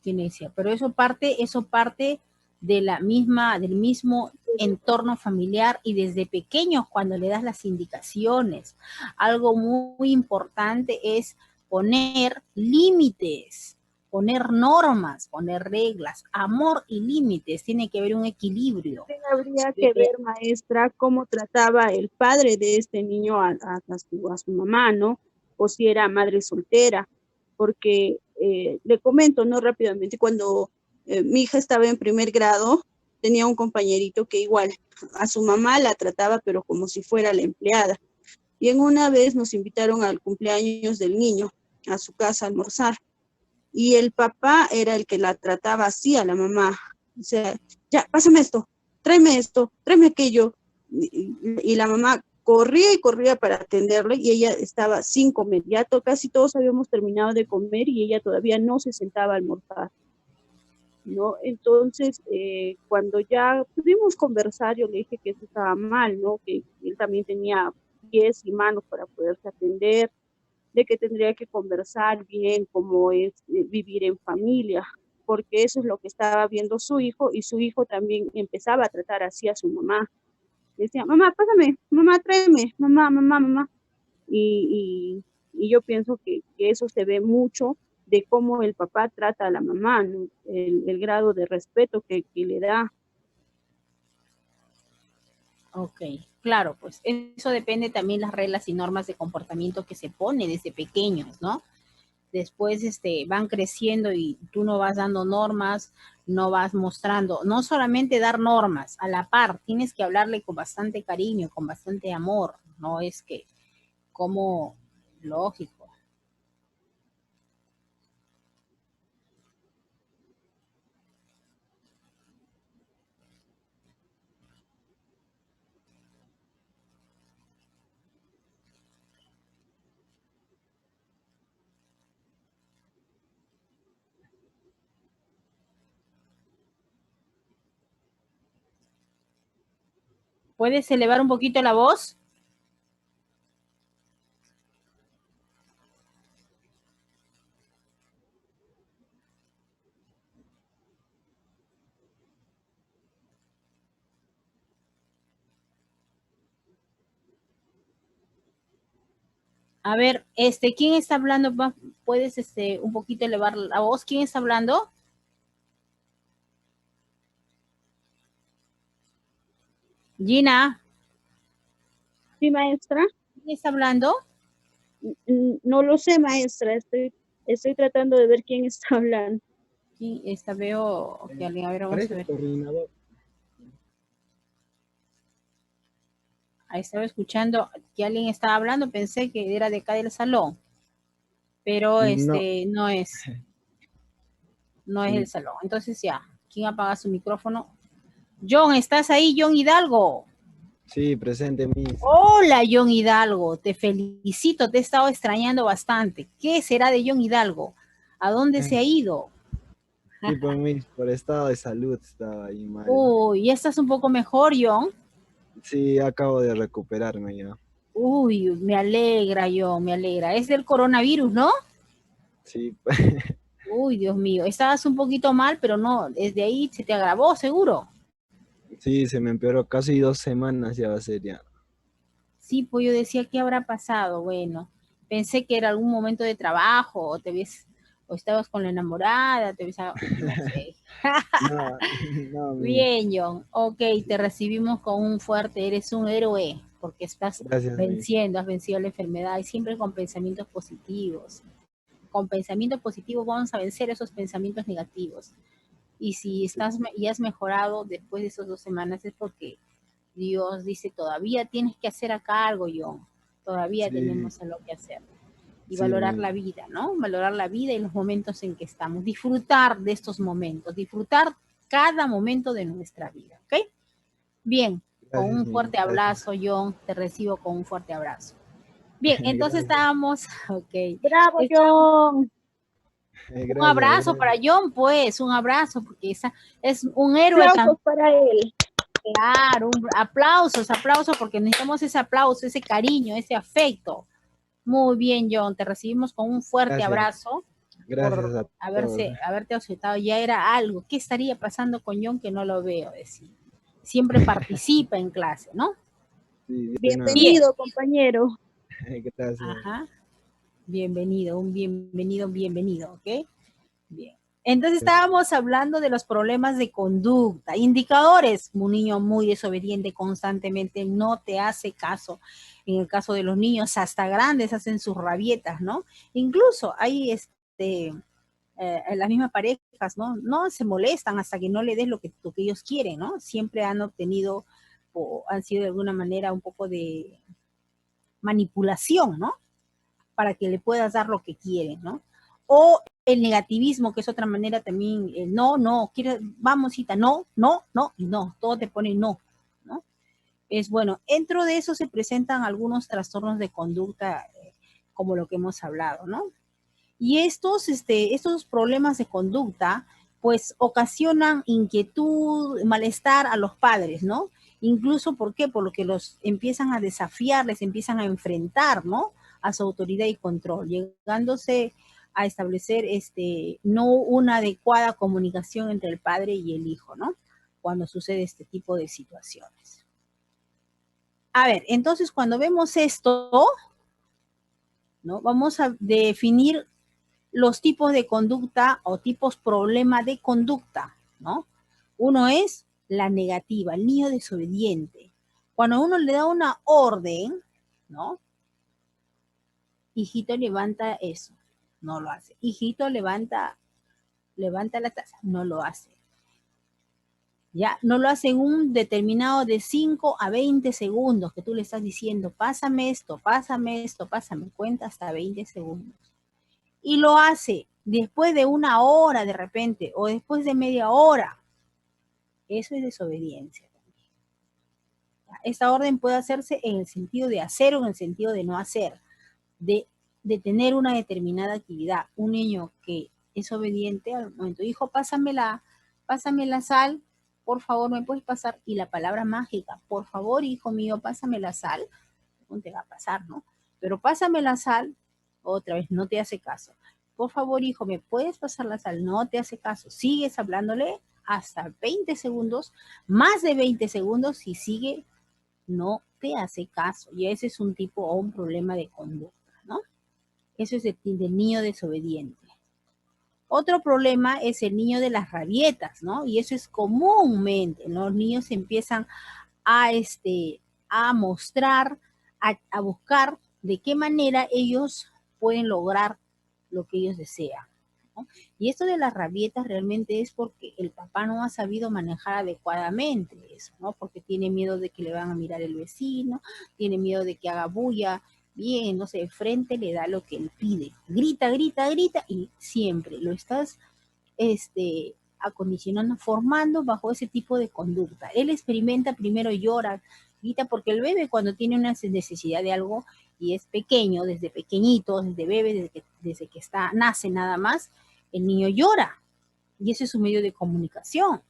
Kinesia, pero eso parte de del mismo entorno familiar y desde pequeños cuando le das las indicaciones. Algo muy importante es poner límites, poner normas, poner reglas, amor y límites, tiene que haber un equilibrio. Habría que ver, maestra, cómo trataba el padre de este niño a su mamá, ¿no? O si era madre soltera, porque le comento, ¿no? Rápidamente, cuando mi hija estaba en primer grado, tenía un compañerito que igual a su mamá la trataba, pero como si fuera la empleada. Y en una vez nos invitaron al cumpleaños del niño, a su casa a almorzar. Y el papá era el que la trataba así a la mamá. O sea, ya, pásame esto, tráeme aquello. Y la mamá corría y corría para atenderle y ella estaba sin comer. Ya casi todos habíamos terminado de comer y ella todavía no se sentaba a almorzar, ¿no? Entonces, cuando ya pudimos conversar, yo le dije que eso estaba mal, ¿no? Que él también tenía pies y manos para poderse atender, de que tendría que conversar bien cómo es vivir en familia, porque eso es lo que estaba viendo su hijo y su hijo también empezaba a tratar así a su mamá. Decía, mamá, pásame, mamá, tráeme, mamá. Y yo pienso que eso se ve mucho de cómo el papá trata a la mamá, ¿no? El grado de respeto que le da. Ok, claro, pues eso depende también las reglas y normas de comportamiento que se pone desde pequeños, ¿no? Después van creciendo y tú no vas dando normas, no vas mostrando, no solamente dar normas, a la par, tienes que hablarle con bastante cariño, con bastante amor, no es que como lógico. ¿Puedes elevar un poquito la voz? A ver, ¿quién está hablando? ¿Puedes un poquito elevar la voz? ¿Quién está hablando? Gina. Sí, maestra. ¿Quién está hablando? No lo sé, maestra. Estoy tratando de ver quién está hablando. Sí, veo que alguien, a ver, vamos a ver. Ahí estaba escuchando que alguien estaba hablando, pensé que era de acá del salón, pero no es el salón. Entonces ya, ¿quién apaga su micrófono? John, ¿estás ahí, John Hidalgo? Sí, presente, Miss. Hola, John Hidalgo, te felicito, te he estado extrañando bastante. ¿Qué será de John Hidalgo? ¿A dónde se ha ido? Sí, pues, Miss, por estado de salud estaba ahí mal. Uy, ¿ya estás un poco mejor, John? Sí, acabo de recuperarme ya. Uy, me alegra, John, me alegra. Es del coronavirus, ¿no? Sí. Uy, Dios mío, estabas un poquito mal, pero no, desde ahí se te agravó, seguro. Sí, se me empeoró casi 2 semanas ya va a ser ya. Sí, pues yo decía, ¿qué habrá pasado? Bueno, pensé que era algún momento de trabajo, o estabas con la enamorada, no sé. No, Bien, John, ok, te recibimos con un fuerte, eres un héroe, porque estás gracias, venciendo, has vencido la enfermedad y siempre con pensamientos positivos. Con pensamientos positivos vamos a vencer esos pensamientos negativos. Y si estás y has mejorado después de esas 2 semanas es porque Dios dice, todavía tienes que hacer acá algo, John. Todavía tenemos algo que hacer. Y valorar la vida, ¿no? Valorar la vida y los momentos en que estamos. Disfrutar de estos momentos, disfrutar cada momento de nuestra vida, ¿ok? Bien, con un fuerte abrazo, John. Te recibo con un fuerte abrazo. Bien, entonces estábamos, ok. ¡Bravo, John! Un abrazo para John, pues, un abrazo, porque es un héroe también. Para él. Claro, aplausos, porque necesitamos ese aplauso, ese cariño, ese afecto. Muy bien, John, te recibimos con un fuerte abrazo. Gracias a todos. haberte ausentado. Ya era algo. ¿Qué estaría pasando con John que no lo veo? Decía. Siempre participa en clase, ¿no? Sí, de nada. Bien. Bienvenido, compañero. Gracias. Ajá. Bienvenido, un bienvenido, ¿ok? Bien. Entonces estábamos hablando de los problemas de conducta, indicadores. Un niño muy desobediente constantemente no te hace caso. En el caso de los niños, hasta grandes hacen sus rabietas, ¿no? Incluso hay en las mismas parejas, ¿no? No se molestan hasta que no le des lo que ellos quieren, ¿no? Siempre han obtenido o han sido de alguna manera un poco de manipulación, ¿no? Para que le puedas dar lo que quieren, ¿no? O el negativismo, que es otra manera también, no, quieres, vamos, cita, no, y no, todo te pone no, ¿no? Es bueno, dentro de eso se presentan algunos trastornos de conducta, como lo que hemos hablado, ¿no? Y estos problemas de conducta, pues ocasionan inquietud, malestar a los padres, ¿no? Incluso, ¿por qué? Por lo que los empiezan a desafiar, les empiezan a enfrentar, ¿no? A su autoridad y control, llegándose a establecer no una adecuada comunicación entre el padre y el hijo, ¿no? Cuando sucede este tipo de situaciones. A ver, entonces cuando vemos esto, ¿no? Vamos a definir los tipos de conducta o tipos problema de conducta, ¿no? Uno es la negativa, el niño desobediente. Cuando uno le da una orden, ¿no? Hijito, levanta eso, no lo hace. Hijito, levanta la taza, no lo hace. Ya, no lo hace en un determinado de 5 a 20 segundos que tú le estás diciendo, pásame esto, cuenta hasta 20 segundos. Y lo hace después de una hora de repente o después de media hora. Eso es desobediencia también. Esta orden puede hacerse en el sentido de hacer o en el sentido de no hacer, de tener una determinada actividad. Un niño que es obediente al momento, hijo, pásame la sal, por favor, me puedes pasar, y la palabra mágica, por favor, hijo mío, pásame la sal, no te va a pasar, ¿no? Pero pásame la sal, otra vez, no te hace caso. Por favor, hijo, ¿me puedes pasar la sal? No te hace caso. Sigues hablándole hasta 20 segundos, más de 20 segundos, y sigue, no te hace caso. Y ese es un tipo o un problema de conducta, ¿no? Eso es del niño desobediente. Otro problema es el niño de las rabietas, ¿no? Y eso es comúnmente, ¿no? Los niños empiezan a mostrar, a buscar de qué manera ellos pueden lograr lo que ellos desean, ¿no? Y esto de las rabietas realmente es porque el papá no ha sabido manejar adecuadamente eso, ¿no? Porque tiene miedo de que le van a mirar el vecino, tiene miedo de que haga bulla, bien, no sé, de frente le da lo que él pide, grita, y siempre lo estás acondicionando, formando bajo ese tipo de conducta. Él experimenta, primero llora, grita, porque el bebé cuando tiene una necesidad de algo y es pequeño, desde pequeñito, desde bebé, desde que nace nada más, el niño llora y ese es su medio de comunicación.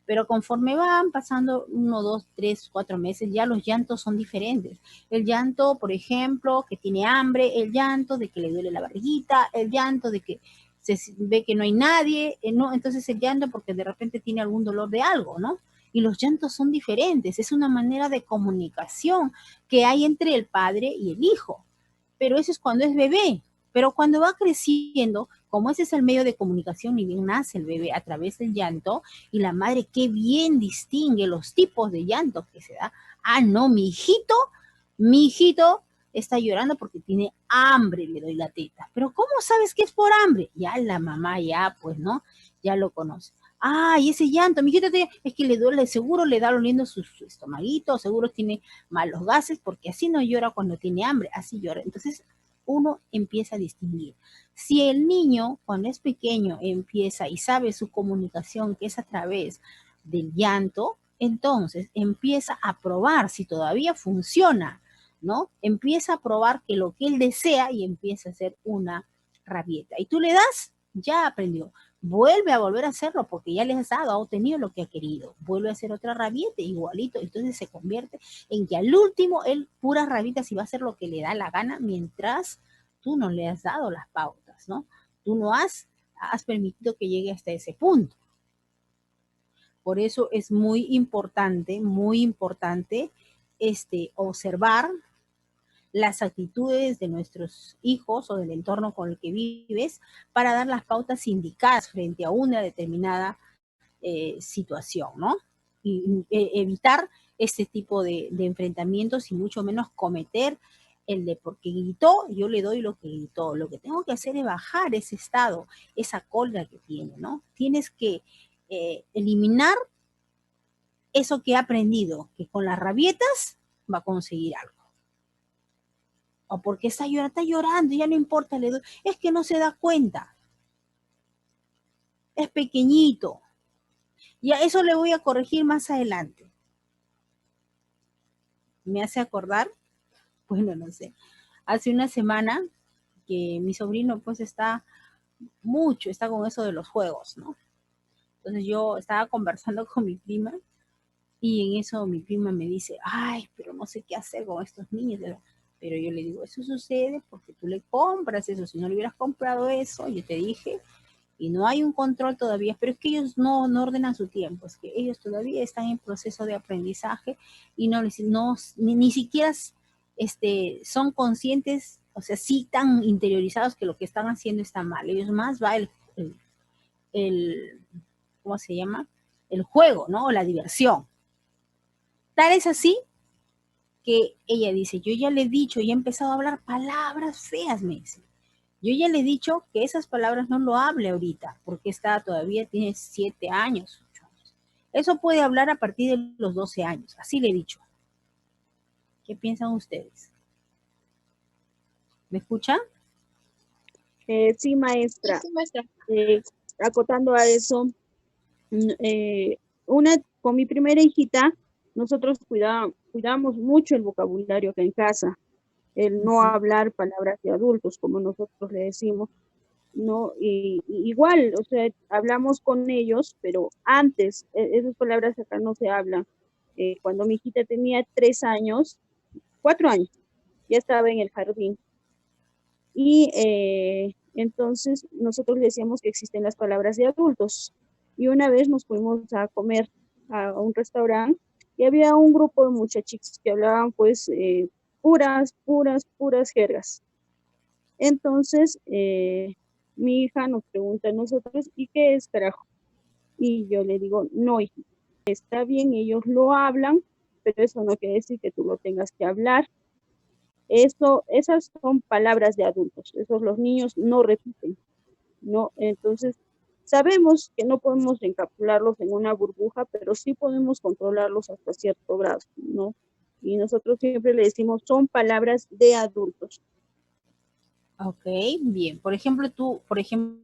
Pero conforme van pasando 1, 2, 3, 4 meses, ya los llantos son diferentes. El llanto, por ejemplo, que tiene hambre, el llanto de que le duele la barriguita, el llanto de que se ve que no hay nadie, ¿no? Entonces el llanto porque de repente tiene algún dolor de algo, ¿no? Y los llantos son diferentes, es una manera de comunicación que hay entre el padre y el hijo. Pero eso es cuando es bebé. Pero cuando va creciendo, como ese es el medio de comunicación, y bien nace el bebé a través del llanto, y la madre qué bien distingue los tipos de llanto que se da. Ah, no, mi hijito está llorando porque tiene hambre, le doy la teta. Pero ¿cómo sabes que es por hambre? Ya la mamá, ya pues, ¿no? Ya lo conoce. Ah, y ese llanto, mi hijito es que le duele, seguro le da doliendo su estomaguito, seguro tiene malos gases, porque así no llora cuando tiene hambre, así llora. Entonces, uno empieza a distinguir. Si el niño, cuando es pequeño, empieza y sabe su comunicación, que es a través del llanto, entonces empieza a probar si todavía funciona, ¿no? Empieza a probar que lo que él desea y empieza a hacer una rabieta. Y tú le das, ya aprendió. Vuelve a volver a hacerlo porque ya les has dado, ha obtenido lo que ha querido. Vuelve a hacer otra rabieta igualito. Entonces se convierte en que al último él pura rabieta si va a hacer lo que le da la gana mientras tú no le has dado las pautas, ¿no? Tú no has permitido que llegue hasta ese punto. Por eso es muy importante observar las actitudes de nuestros hijos o del entorno con el que vives para dar las pautas indicadas frente a una determinada situación, ¿no? Y evitar este tipo de enfrentamientos y mucho menos cometer el de porque gritó, yo le doy lo que gritó. Lo que tengo que hacer es bajar ese estado, esa cólera que tiene, ¿no? Tienes que eliminar eso que ha aprendido, que con las rabietas va a conseguir algo. O porque está llorando, ya no importa, le doy. Es que no se da cuenta. Es pequeñito. Y a eso le voy a corregir más adelante. Me hace acordar, bueno, no sé, hace una semana que mi sobrino pues está con eso de los juegos, ¿no? Entonces yo estaba conversando con mi prima y en eso mi prima me dice, ay, pero no sé qué hacer con estos niños. Pero yo le digo, eso sucede porque tú le compras eso. Si no le hubieras comprado eso, yo te dije, y no hay un control todavía, pero es que ellos no ordenan su tiempo, es que ellos todavía están en proceso de aprendizaje y ni siquiera son conscientes, o sea, sí tan interiorizados que lo que están haciendo está mal. Ellos más va el ¿cómo se llama? El juego, ¿no? O la diversión. Tal es así que ella dice, yo ya le he dicho, ya he empezado a hablar palabras feas, me dice. Yo ya le he dicho que esas palabras no lo hable ahorita, porque todavía tiene 7 años, 8 años. Eso puede hablar a partir de los 12 años, así le he dicho. ¿Qué piensan ustedes? ¿Me escuchan? Sí, maestra. Acotando a eso, con mi primera hijita, nosotros cuidamos mucho el vocabulario acá en casa, el no hablar palabras de adultos, como nosotros le decimos, ¿no? Y igual, o sea, hablamos con ellos, pero antes, esas palabras acá no se hablan. Cuando mi hijita tenía 3 años, 4 años, ya estaba en el jardín. Y entonces nosotros le decíamos que existen las palabras de adultos. Y una vez nos fuimos a comer a un restaurante y había un grupo de muchachitos que hablaban pues puras jergas. Entonces mi hija nos pregunta a nosotros, ¿y qué es carajo? Y yo le digo, no, hija, está bien, ellos lo hablan, pero eso no quiere decir que tú lo tengas que hablar. Esas son palabras de adultos, esos los niños no repiten, ¿no? Entonces, sabemos que no podemos encapsularlos en una burbuja, pero sí podemos controlarlos hasta cierto grado, ¿no? Y nosotros siempre le decimos, son palabras de adultos. Ok, bien. Por ejemplo,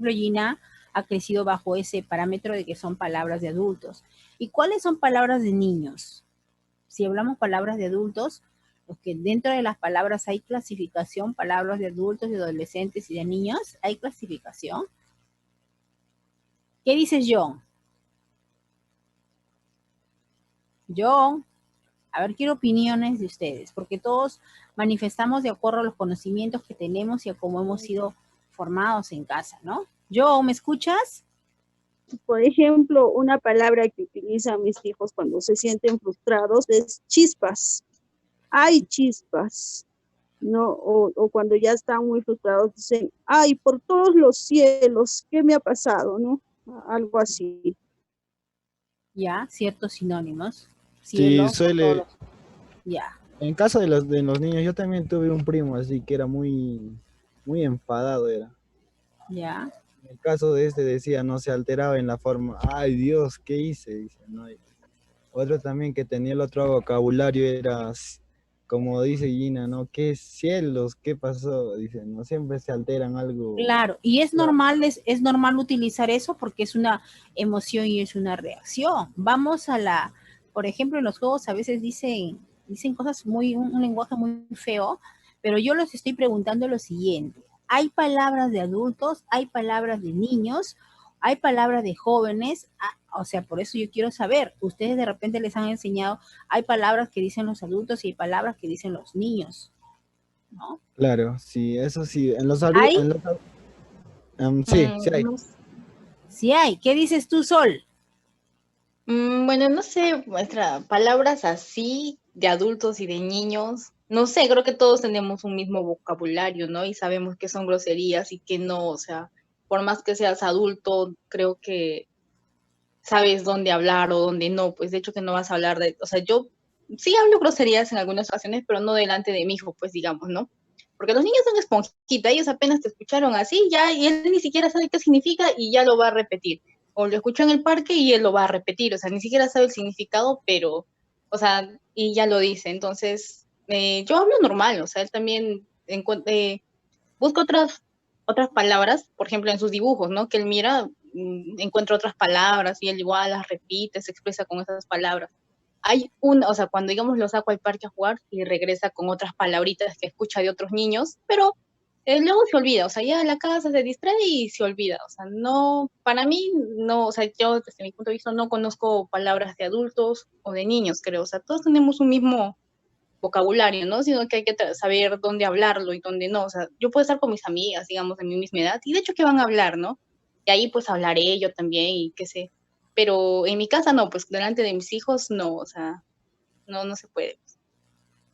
Gina, ha crecido bajo ese parámetro de que son palabras de adultos. ¿Y cuáles son palabras de niños? Si hablamos palabras de adultos, los que dentro de las palabras hay clasificación, palabras de adultos, de adolescentes y de niños, ¿hay clasificación? ¿Qué dices, John? John, a ver, quiero opiniones de ustedes, porque todos manifestamos de acuerdo a los conocimientos que tenemos y a cómo hemos sido formados en casa, ¿no? John, ¿me escuchas? Por ejemplo, una palabra que utilizan mis hijos cuando se sienten frustrados es chispas. Hay chispas, ¿no? O cuando ya están muy frustrados dicen, ay, por todos los cielos, ¿qué me ha pasado, no? Algo así. Ya, ciertos sinónimos. Sí, Cielo, por todos los... Ya. en caso de los niños, yo también tuve un primo así que era muy enfadado era. Ya. En el caso de este decía, no se alteraba en la forma, ay Dios, ¿qué hice? Dice, ¿no? Y otro también que tenía el otro vocabulario era, como dice Gina, ¿no? ¿Qué cielos? ¿Qué pasó? Dice, no siempre se alteran algo. Claro, y es normal, es normal utilizar eso porque es una emoción y es una reacción. Vamos por ejemplo, en los juegos a veces dicen cosas un lenguaje muy feo, pero yo les estoy preguntando lo siguiente. Hay palabras de adultos, hay palabras de niños, hay palabras de jóvenes, o sea, por eso yo quiero saber, ustedes de repente les han enseñado, hay palabras que dicen los adultos y hay palabras que dicen los niños, ¿no? Claro, sí, eso sí. Hay Sí, sí hay. No Sí hay. ¿Qué dices tú, Sol? Bueno, no sé, maestra, palabras así de adultos y de niños. No sé, creo que todos tenemos un mismo vocabulario, ¿no? Y sabemos que son groserías y que no, o sea, por más que seas adulto, creo que sabes dónde hablar o dónde no. Pues de hecho que no vas a hablar de, o sea, yo sí hablo groserías en algunas ocasiones, pero no delante de mi hijo, pues digamos, ¿no? Porque los niños son esponjita, ellos apenas te escucharon así ya y él ni siquiera sabe qué significa y ya lo va a repetir. O lo escuchó en el parque y él lo va a repetir, o sea, ni siquiera sabe el significado, pero, o sea, y ya lo dice. Entonces, yo hablo normal, o sea, él también busca otras palabras, por ejemplo, en sus dibujos, ¿no? Que él mira, encuentra otras palabras y él igual las repite, se expresa con esas palabras. Hay o sea, cuando digamos lo saco al parque a jugar y regresa con otras palabritas que escucha de otros niños, pero luego se olvida, o sea, ya a la casa se distrae y se olvida, o sea, no, para mí, no, o sea, yo desde mi punto de vista no conozco palabras de adultos o de niños, creo, o sea, todos tenemos un mismo vocabulario, ¿no? Sino que hay que saber dónde hablarlo y dónde no. O sea, yo puedo estar con mis amigas, digamos, de mi misma edad, y de hecho, ¿qué van a hablar, no? Y ahí pues hablaré yo también y qué sé. Pero en mi casa no, pues delante de mis hijos no, o sea, no, no se puede.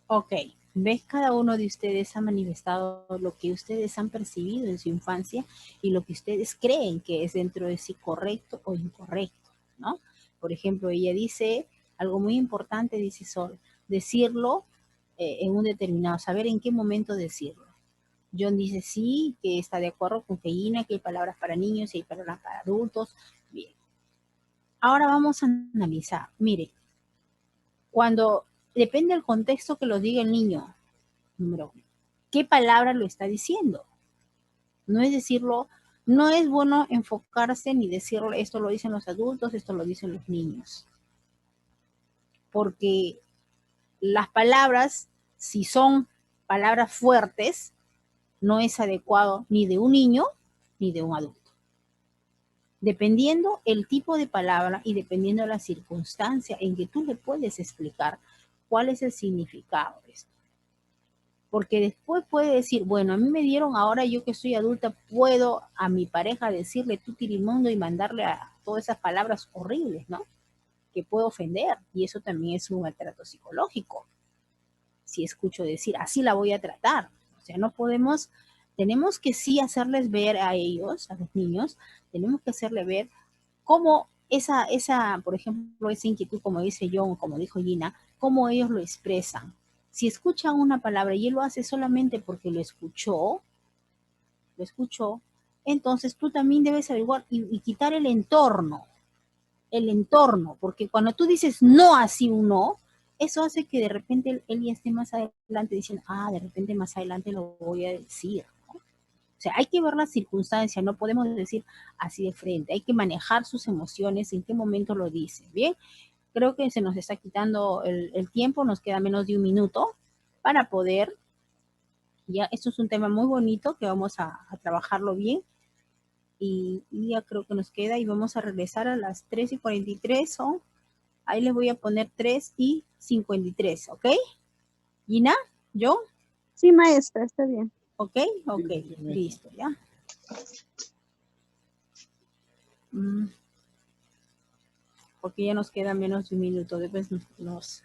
Ok. ¿Ves? Cada uno de ustedes ha manifestado lo que ustedes han percibido en su infancia y lo que ustedes creen que es dentro de sí correcto o incorrecto, ¿no? Por ejemplo, ella dice algo muy importante, dice Sol, decirlo en un determinado, saber en qué momento decirlo. John dice sí, que está de acuerdo con Feina, que hay palabras para niños y hay palabras para adultos. Bien. Ahora vamos a analizar. Mire, cuando depende del contexto que lo diga el niño, número uno, ¿qué palabra lo está diciendo? No es decirlo, no es bueno enfocarse ni decirle esto lo dicen los adultos, esto lo dicen los niños. Porque las palabras, si son palabras fuertes, no es adecuado ni de un niño ni de un adulto. Dependiendo el tipo de palabra y dependiendo la circunstancia en que tú le puedes explicar cuál es el significado de esto. Porque después puede decir, bueno, a mí me dieron, ahora yo que soy adulta, puedo a mi pareja decirle tú tirimundo y mandarle a todas esas palabras horribles, ¿no? Que puedo ofender. Y eso también es un maltrato psicológico. Si escucho decir, así la voy a tratar. O sea, no podemos, tenemos que sí hacerles ver a ellos, a los niños, tenemos que hacerle ver cómo por ejemplo, esa inquietud, como dice John, como dijo Gina, cómo ellos lo expresan. Si escuchan una palabra y él lo hace solamente porque lo escuchó, entonces tú también debes averiguar y quitar el entorno, porque cuando tú dices no así un no, eso hace que de repente él ya esté más adelante diciendo, de repente más adelante lo voy a decir. O sea, hay que ver las circunstancias, no podemos decir así de frente, hay que manejar sus emociones, en qué momento lo dice. Bien, creo que se nos está quitando el tiempo, nos queda menos de un minuto para poder, ya, esto es un tema muy bonito que vamos a trabajarlo bien y ya creo que nos queda y vamos a regresar a las 3:43, ¿o? Ahí les voy a poner 3:53, ¿ok? Gina, ¿yo? Sí, maestra, está bien. ¿Ok? Ok, listo, ¿ya? Porque ya nos queda menos de un minuto, después nos